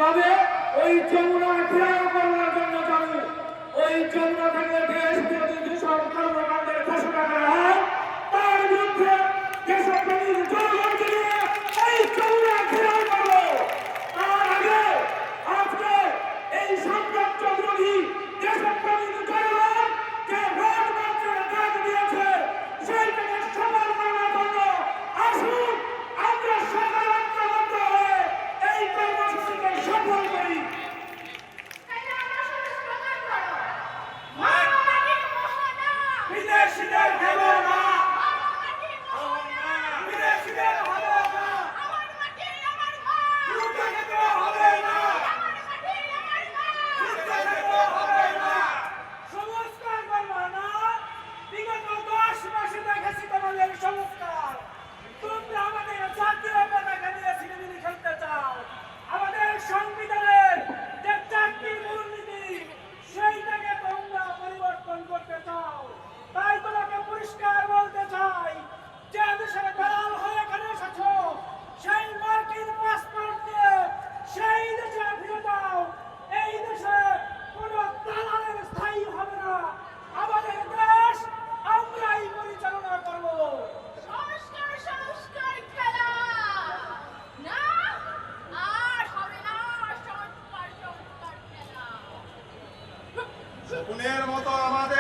তবে ওই যমুনা ঘেরাও করার জন্য জানি ওই যমুনা থেকে দেশ বিরোধী যেসব কর্মকাণ্ডের ঘোষণা করা হয় তার বিরুদ্ধে দেশপ্রেমীর জনগণকে নিয়ে এই যমুনা ঘেরাও করব। তার আগে আজকে এই সাম্রাজ্য বিরোধী দেশপ্রেমীর জনগণ যে ভোট মন্ত্রের ডাক দিয়েছে সেইটাকে সফল করার জন্য আসুন আমরা সবাই ঐক্যবদ্ধ হয়ে এই কর্মসূচিকে সফল করি। বিদেশিদের দেব না, বিদেশিদের হবে না, যুদ্ধ খেতে হবে না, যুদ্ধ খেতে হবে না, সংস্কার করবো না। বিগত 10 মাসে দেখেছি তোমাদের সংস্কার। তোমরা আমাদের জাতীয় পতাকা নিয়ে ছিনিমিনি খেলতে চাও। আমাদের সংবিধানের যে 4টি মূলনীতি সেইটাকে তোমরা পরিবর্তন করতে চাও। তাই তোমাকে পরিষ্কার বলতে চাই, যে দেশের দালাল হয়ে এখানে এসেছো সেই মার্কিন পাসপোর্ট দিয়ে সেই দেশে ফিরে যাও। এই দেশে কোনো দালালের স্থায়ী হবে না। আমাদের দেশ আমরাই পরিচালনা করবো। সংস্কার সংস্কার খেলা না, আর হবে না সংস্কার সংস্কার খেলা। শকুনের মতো আমাদের